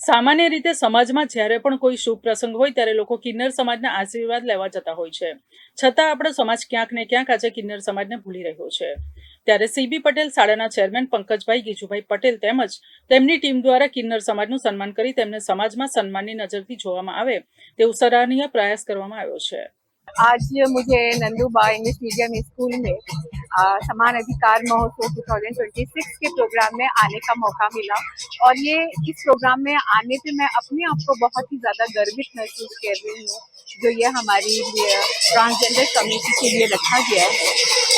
સામાન્ય રીતે સમાજમાં જ્યારે પણ કોઈ શુભ પ્રસંગ હોય ત્યારે લોકો કિન્નર સમાજના આશીર્વાદ લેવા જતા હોય છે. છતાં આપણો સમાજ ક્યાંક ને ક્યાંક આજે કિન્નર સમાજને ભૂલી રહ્યો છે. ત્યારે સીબી પટેલ શાળાના ચેરમેન પંકજભાઈ ગીજુભાઈ પટેલ તેમજ તેમની ટીમ દ્વારા કિન્નર સમાજનું સન્માન કરી તેમને સમાજમાં સન્માનની नजरથી જોવામાં આવે તેવું સરાહનીય પ્રયાસ કરવામાં આવ્યો છે. आज मुझे नंदूबा इंग्लिश मीडियम स्कूल में समान अधिकार महोत्सव 2026 के प्रोग्राम में आने का मौका मिला और ये इस प्रोग्राम में आने पे मैं अपने आप को बहुत ही ज़्यादा गर्वित महसूस कर रही हूँ जो ये हमारी ट्रांसजेंडर कम्युनिटी के लिए रखा गया है।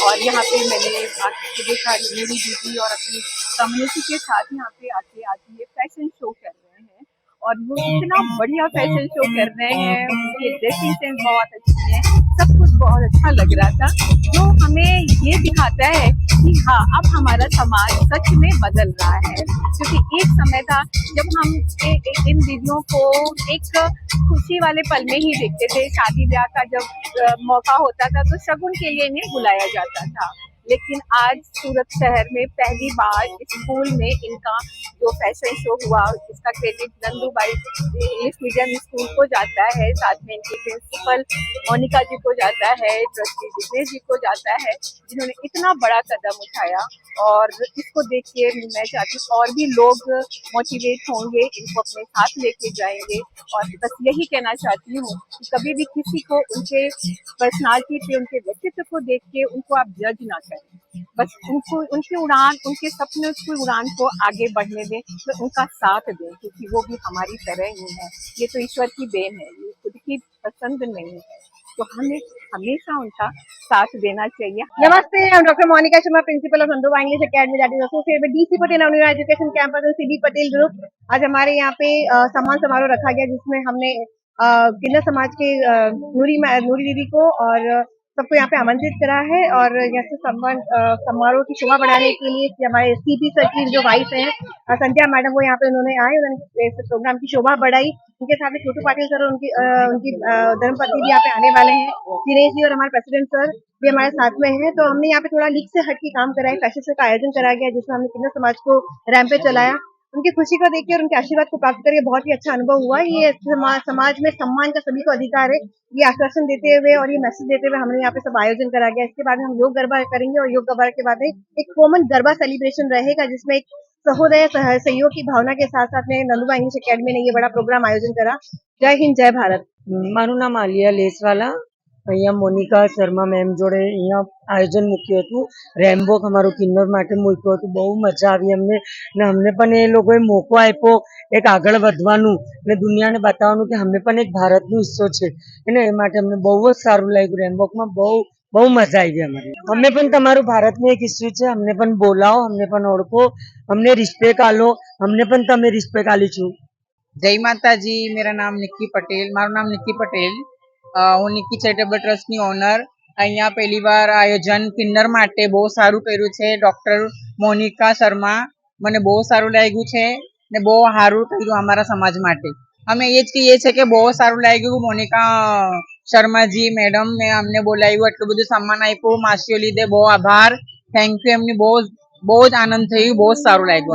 और यहाँ पे मैंने आके देखा मेरी दीदी और अपनी कम्युनिटी के साथ यहाँ पे आके आज ये फैशन शो कर रहे हैं और वो इतना बढ़िया फैशन शो कर रहे हैं, उनकी ड्रेसिंग सेंस बहुत अच्छी है, सब कुछ बहुत अच्छा लग रहा था जो हमें ये दिखाता है कि हाँ अब हमारा समाज सच में बदल रहा है। क्योंकि एक समय था जब हम इन दीदियों को एक खुशी वाले पल में ही देखते थे, शादी ब्याह का जब मौका होता था तो शगुन के लिए इन्हें बुलाया जाता था। लेकिन आज सूरत शहर में पहली बार स्कूल में इनका जो फैशन शो हुआ इसका credit Nandubai English medium school को जाता है, साथ में इनकी प्रिंसिपल मोनिका जी को जाता है, ट्रस्टी दिनेश जी को जाता है जिन्होंने इतना बड़ा कदम उठाया। और इसको देख के मैं चाहती हूँ और भी लोग मोटिवेट होंगे, इनको अपने साथ लेके जाएंगे। और बस यही कहना चाहती हूँ कि कभी भी किसी को उनके पर्सनालिटी पे, उनके व्यक्तित्व को देख के उनको आप जज ना करें, बस उनको उनकी उड़ान, उनके सपने की उड़ान को आगे बढ़ने दें, तो उनका साथ दें क्योंकि वो भी हमारी तरह ही है। ये तो ईश्वर की देन है, ये खुद की पसंद नहीं है, तो हमें हमेशा उनका साथ देना चाहिए। नमस्ते, I'm Dr. Monica Sharma, principal of Nandova English Academy that is associated with DC Patel Avenue Education Campus and CB Patel Group। आज हमारे यहाँ पे सम्मान समारोह रखा गया जिसमें हमने किन्नर समाज के नूरी दीदी को और सबको यहाँ पे आमंत्रित करा है और यहाँ से सम्मान समारोह की शोभा बढ़ाने के लिए हमारे सीपी सर की जो वाइफ है संध्या मैडम वो यहाँ पे उन्होंने आए, उन्होंने इस प्रोग्राम की शोभा बढ़ाई। उनके साथ में छोटू पाटिल सर और उनकी धर्मपत्नी भी यहाँ पे आने वाले हैं, दिनेश जी और हमारे प्रेसिडेंट सर भी हमारे साथ में हैं। तो हमने यहाँ पे थोड़ा लीक से हट के काम कराया, फैशन शो का आयोजन कराया गया जिसमें हमने किन्नर समाज को रैंप पे चलाया। उनकी खुशी को देखकर और उनके आशीर्वाद को प्राप्त करके बहुत ही अच्छा अनुभव हुआ। ये समाज में सम्मान का सभी को अधिकार है, ये आश्वासन देते हुए और ये मैसेज देते हुए हमने यहाँ पे सब आयोजन करा गया। इसके बाद हम योग गरबा करेंगे और योग गरबा के बाद एक कॉमन गरबा सेलिब्रेशन रहेगा जिसमें एक सहोदय सहयोग की भावना के साथ साथ में नंदूबा इंग्लिश अकेडमी ने ये बड़ा प्रोग्राम आयोजन करा। जय हिंद, जय भारत। મારું નામ આલિયા લેસવાલા, અહીંયા મોનિકા શર્મા મેમ જોડે અહીંયા આયોજન મૂક્યું હતું। રેમ્બોક અમારું કિન્નર માટે મૂક્યું હતું, બહુ મજા આવી અમને ને અમને પણ એ લોકોએ મોકો આપ્યો એક આગળ વધવાનું ને દુનિયાને બતાવવાનું કે અમે પણ એક ભારતનો હિસ્સો છે અને એ માટે અમને બહુ જ સારું લાગ્યું। રેમ્બોકમાં બહુ મજા આવી અમારી। અમે પણ તમારું ભારતનો એક હિસ્સો છે, અમને પણ બોલાવો, અમને પણ ઓળખો, અમને રિસ્પેક્ટ આલો, અમને પણ તમે રિસ્પેક્ટ આલી છું। जय माता जी, मेरा नाम निक्की पटेल, मारू नाम निक्की पटेल, हूँ निक्की चेरिटेबल ट्रस्ट ની ઓનર। અહીંયા પહેલી વાર આયોજન કિન્નર માટે બહુ સારું કર્યું છે ડોક્ટર મોનિકા શર્મા, મને બહુ સારું લાગ્યું છે ને બહુ સારું કર્યું અમારા સમાજ માટે। અમે એ જ કહીએ છીએ કે બહુ સારું લાગ્યું મોનિકા શર્માજી મેડમ ને અમને બોલાવ્યું, એટલું બધું સન્માન આપ્યું, માસીઓ લીધે બહુ આભાર, થેન્ક યુ, એમની બહુ જ આનંદ થયું, બહુ સારું લાગ્યું।